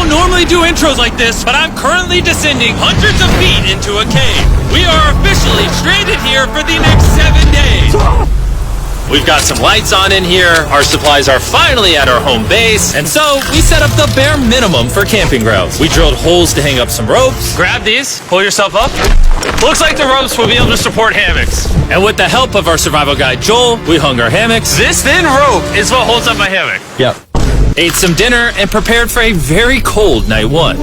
don't normally do intros like this, but I'm currently descending hundreds of feet into a cave. We are officially stranded here for the next 7 days. We've got some lights on in here, our supplies are finally at our home base, and so we set up the bare minimum for camping grounds. We drilled holes to hang up some ropes. Grab these, pull yourself up. Looks like the ropes will be able to support hammocks. And with the help of our survival guide Joel, we hung our hammocks. This thin rope is what holds up my hammock. Yep. Ate some dinner and prepared for a very cold night one.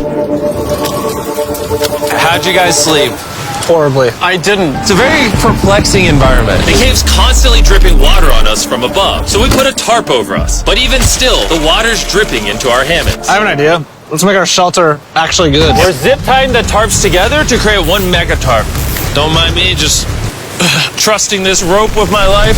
How'd you guys sleep? Horribly. I didn't. It's a very perplexing environment. The cave's constantly dripping water on us from above, so we put a tarp over us. But even still, the water's dripping into our hammocks. I have an idea. Let's make our shelter actually good. We're zip tying the tarps together to create one mega tarp. Don't mind me just trusting this rope with my life.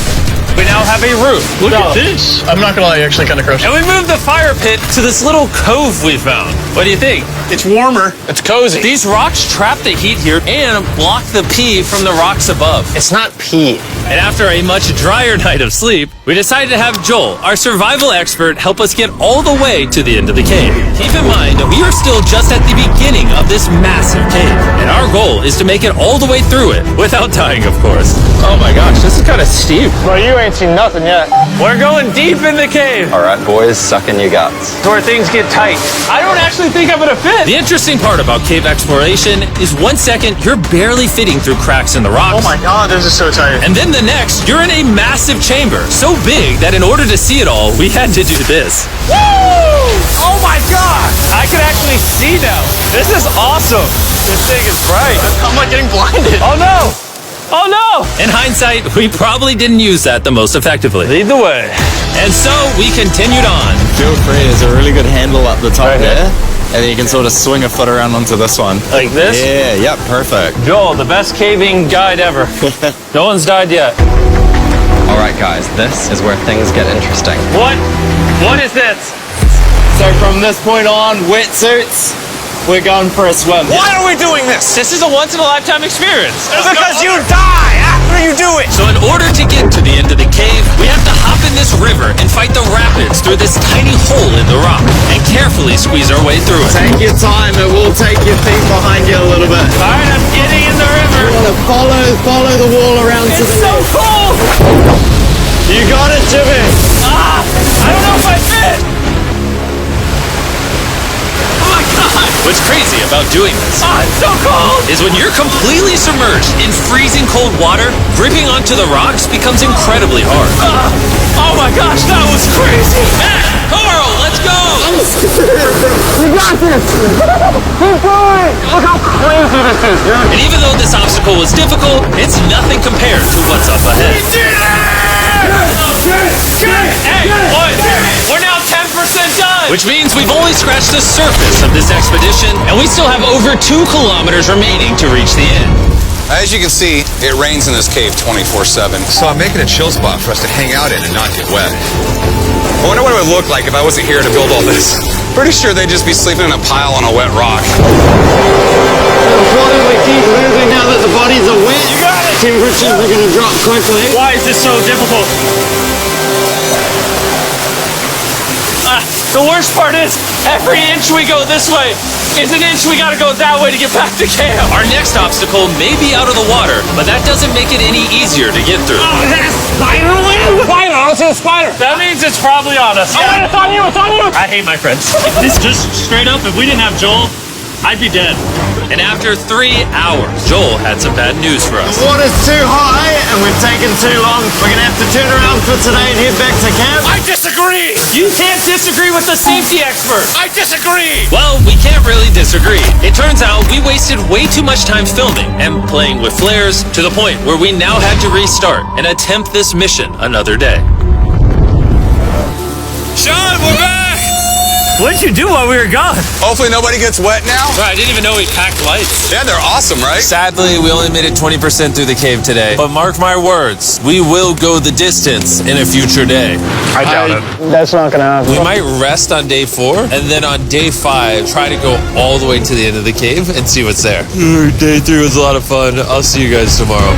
We now have a roof. Look at this. I'm not gonna lie, you actually kind of crushed it. And we moved the fire pit to this little cove we found. What do you think? It's warmer. It's cozy. These rocks trap the heat here and block the pee from the rocks above. It's not pee. And after a much drier night of sleep, we decided to have Joel, our survival expert, help us get all the way to the end of the cave. Keep in mind that we are still just at the beginning of this massive cave, and our goal is to make it all the way through it, without dying, of course. Oh my gosh, this is kind of steep. Well, you ain't seen nothing yet. We're going deep in the cave. All right, boys, suck in your guts. It's where things get tight. I don't actually think I'm gonna fit. The interesting part about cave exploration is 1 second, you're barely fitting through cracks in the rocks. Oh my god, this is so tight. And then the next, you're in a massive chamber, so big that in order to see it all, we had to do this. Woo! Oh my god! I can actually see now. This is awesome. This thing is bright. I'm like getting blinded. Oh no! Oh no! In hindsight, we probably didn't use that the most effectively. Lead the way. And so we continued on. Feel free, there's a really good handle up the top Right here? there. And then you can sort of swing a foot around onto this one. Like this? Yeah, yep, perfect. Joel, the best caving guide ever. No one's died yet. All right, guys, this is where things get interesting. What? What is this? So from this point on, wetsuits, we're going for a swim. Why are we doing this? This is a once-in-a-lifetime experience. Because you die after you do it. So in order to get to the end of the cave, we have to hop in this river and fight the rapids through this tiny hole in the rock and carefully squeeze our way through it. Take your time, it will take your feet behind you a little bit. All right, I'm getting in the river. You want to follow the wall around to It's the so left. cold. You got it, Jimmy. Ah, I don't know if I fit. Oh my God. What's crazy about doing this It's so cold! is when you're completely submerged in freezing cold water, gripping onto the rocks becomes incredibly hard. Oh my gosh, that was crazy! Matt, Carl, let's go! We got this. Keep going. Look how crazy this is, dude. And even though this obstacle was difficult, it's nothing compared to what's up ahead. Hey, boys, we're now 10% done! Which means we've only scratched the surface of this expedition, and we still have over 2 kilometers remaining to reach the end. As you can see, it rains in this cave 24/7. So I'm making a chill spot for us to hang out in and not get wet. I wonder what it would look like if I wasn't here to build all this. Pretty sure they'd just be sleeping in a pile on a wet rock. Why do we keep moving now that the bodies are wet? You got it! Temperatures are going to drop quickly. Why is this so difficult? The worst part is, every inch we go this way is an inch we gotta go that way to get back to camp. Our next obstacle may be out of the water, but that doesn't make it any easier to get through. Is that a spider web? Spider, I don't see a spider. That means it's probably on us. Oh, it's on you, it's on you! I hate my friends. This just straight up, if we didn't have Joel, I'd be dead. And after 3 hours, Joel had some bad news for us. The water's too high and we've taken too long. We're going to have to turn around for today and head back to camp. I disagree! You can't disagree with the safety expert! I disagree! Well, we can't really disagree. It turns out we wasted way too much time filming and playing with flares to the point where we now had to restart and attempt this mission another day. Sean, we're back! What'd you do while we were gone? Hopefully nobody gets wet now. Bro, I didn't even know we packed lights. Yeah, they're awesome, right? Sadly, we only made it 20% through the cave today. But mark my words, we will go the distance in a future day. I doubt it. That's not going to happen. We might rest on day 4, and then on day 5, try to go all the way to the end of the cave and see what's there. Day 3 was a lot of fun. I'll see you guys tomorrow.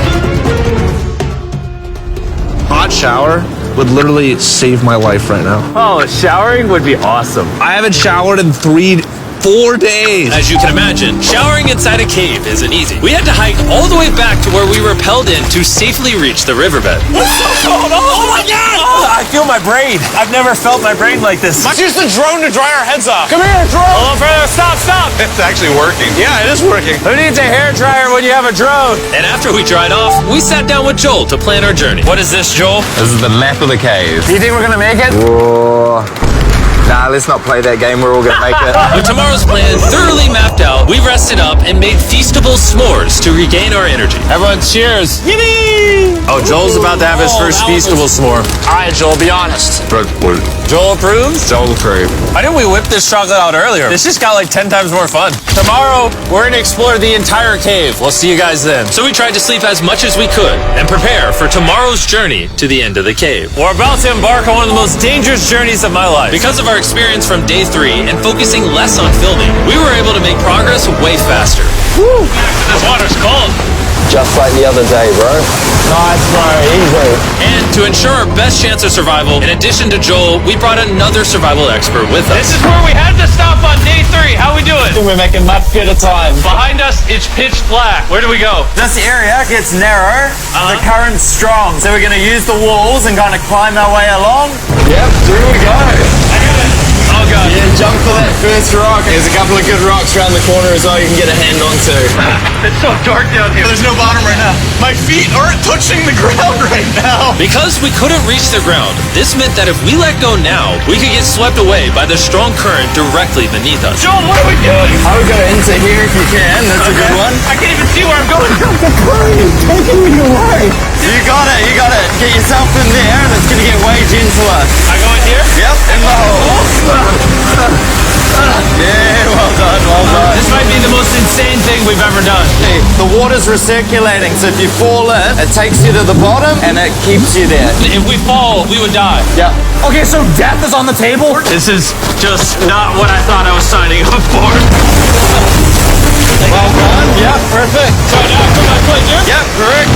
Hot shower would literally save my life right now. Oh, showering would be awesome. I haven't showered in 3 4 days. As you can imagine, showering inside a cave isn't easy. We had to hike all the way back to where we rappelled in to safely reach the riverbed. Oh my God! I feel my brain. I've never felt my brain like this. Let's use the drone to dry our heads off. Come here, drone. Hold on, brother. Stop. It's actually working. Yeah, it is working. Who needs a hair dryer when you have a drone? And after we dried off, we sat down with Joel to plan our journey. What is this, Joel? This is the map of the cave. Do you think we're gonna make it? Nah, let's not play that game. We're all gonna make it. With tomorrow's plan thoroughly mapped out, we rested up and made feastable s'mores to regain our energy. Everyone cheers. Yippee! Oh, Joel's about to have his first feastable s'more. All right, Joel, be honest. Joel approves? Joel approved. Why didn't we whip this chocolate out earlier? This just got like 10 times more fun. Tomorrow, we're gonna explore the entire cave. We'll see you guys then. So we tried to sleep as much as we could and prepare for tomorrow's journey to the end of the cave. We're about to embark on one of the most dangerous journeys of my life. Because of our experience from day 3 and focusing less on filming, we were able to make progress way faster. This water's cold. Just like the other day, bro. Nice, bro. Easy. And to ensure our best chance of survival, in addition to Joel, we brought another survival expert with This us. is where we had to stop on day 3. How we doing? We're making much better time. Behind us, it's pitch black. Where do we go? This area gets narrow, the current's strong, so we're gonna use the walls and kind of climb our way along. Yep, through we go. Oh god. Yeah, jump for that first rock. There's a couple of good rocks around the corner as well you can get a hand onto. It's so dark down here. There's no bottom right now. My feet aren't touching the ground right now. Because we couldn't reach the ground, this meant that if we let go now, we could get swept away by the strong current directly beneath us. Joel, what are we doing? I would go into here if you can. That's a good one. I can't even see where I'm going. You got it. Get yourself in there and it's gonna get way gentler. I go in here? Yep, in the hole. Yeah, well done. This might be the most insane thing we've ever done. Hey, the water's recirculating, so if you fall in, it takes you to the bottom and it keeps you there. If we fall, we would die. Yep. Okay, so death is on the table? This is just not what I thought I was signing up for. Well done. Yep, perfect. So now I put my foot here? Yep, correct.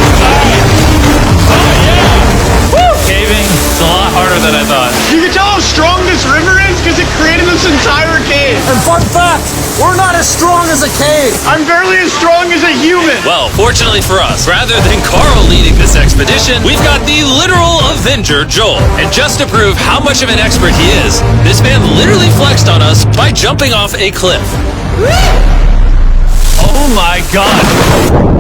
Caving, it's a lot harder than I thought. You can tell how strong this river is because it created this entire cave. And fun fact, we're not as strong as a cave. I'm barely as strong as a human. Well, fortunately for us, rather than Carl leading this expedition, we've got the literal Avenger, Joel. And just to prove how much of an expert he is, this man literally flexed on us by jumping off a cliff. Oh my god.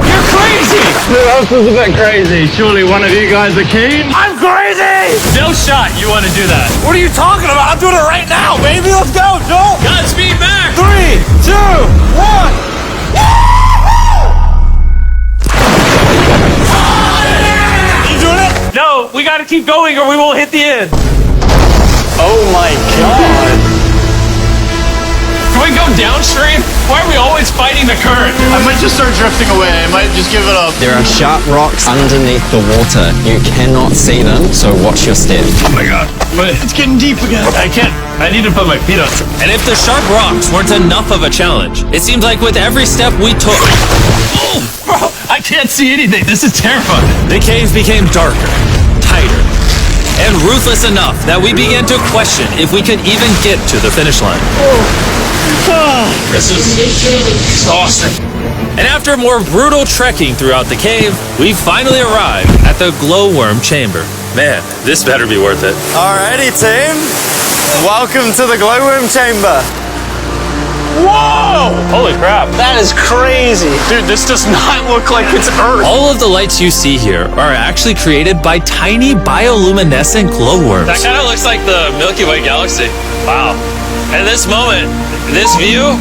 You're crazy! This is a bit crazy. Surely one of you guys are keen? I'm crazy! No shot you want to do that. What are you talking about? I'm doing it right now, baby. Let's go, Joel. Godspeed back! 3, 2, 1. You doing it? No, we gotta keep going or we won't hit the end. Oh my god. Can we go downstream? Why are we always fighting the current? I might just start drifting away. I might just give it up. There are sharp rocks underneath the water. You cannot see them, so watch your step. Oh my god. It's getting deep again. I can't. I need to put my feet on. And if the sharp rocks weren't enough of a challenge, it seems like with every step we took, Bro, I can't see anything. This is terrifying. the cave became darker, tighter, and ruthless enough that we began to question if we could even get to the finish line. This is exhausting. And after more brutal trekking throughout the cave, we finally arrived at the glowworm chamber. Man, this better be worth it. Alrighty, team. Welcome to the glowworm chamber. Whoa! Holy crap. That is crazy. Dude, this does not look like it's Earth. All of the lights you see here are actually created by tiny bioluminescent glowworms. That kind of looks like the Milky Way galaxy. Wow. At this moment, this view,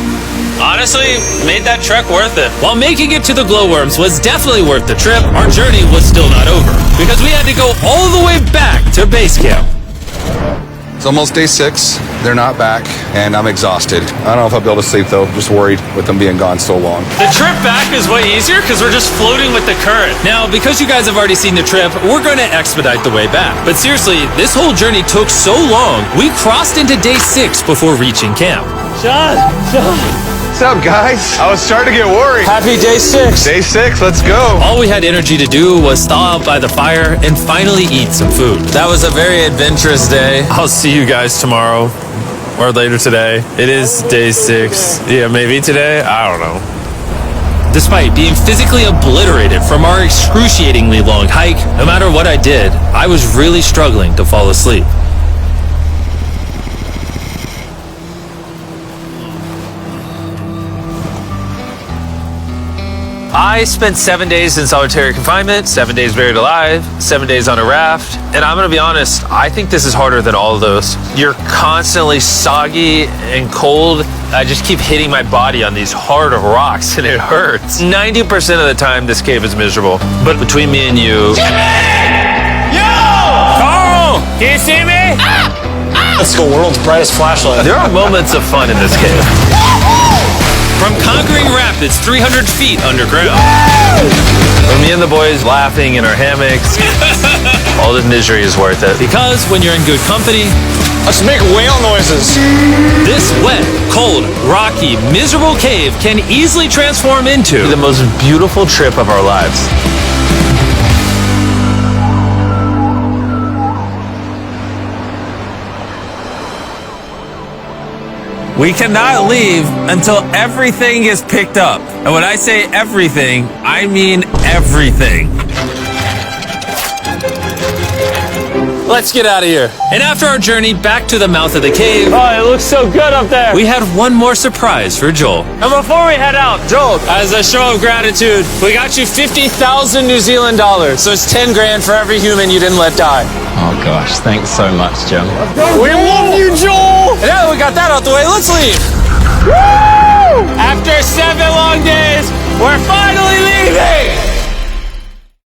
honestly, made that trek worth it. While making it to the glowworms was definitely worth the trip, our journey was still not over because we had to go all the way back to base camp. It's almost day 6. They're not back, and I'm exhausted. I don't know if I'll be able to sleep, though. Just worried with them being gone so long. The trip back is way easier because we're just floating with the current. Now, because you guys have already seen the trip, we're going to expedite the way back. But seriously, this whole journey took so long, we crossed into day 6 before reaching camp. John. What's up, guys? I was starting to get worried. Happy day 6. Day 6, let's go. All we had energy to do was thaw out by the fire and finally eat some food. That was a very adventurous day. I'll see you guys tomorrow. or later today. It is day 6. Yeah, maybe today. I don't know. Despite being physically obliterated from our excruciatingly long hike, no matter what I did, I was really struggling to fall asleep. I spent 7 days in solitary confinement, 7 days buried alive, 7 days on a raft, and I'm gonna be honest, I think this is harder than all of those. You're constantly soggy and cold. I just keep hitting my body on these hard rocks and it hurts. 90% of the time, this cave is miserable. But between me and you... Carl! Can you see me? That's the world's brightest flashlight. There are moments of fun in this cave. From conquering rapids 300 feet underground. From me and the boys laughing in our hammocks. All the misery is worth it. Because when you're in good company, Let's make whale noises. this wet, cold, rocky, miserable cave can easily transform into the most beautiful trip of our lives. We cannot leave until everything is picked up. And when I say everything, I mean everything. Let's get out of here. And after our journey back to the mouth of the cave, Oh, it looks so good up there. we had one more surprise for Joel. And before we head out, Joel, As a show of gratitude, we got you 50,000 New Zealand dollars. So it's 10 grand for every human you didn't let die. Oh gosh, thanks so much, Jim. we love you, Joel. And now that we got that out the way, let's leave. After 7 long days, we're finally leaving.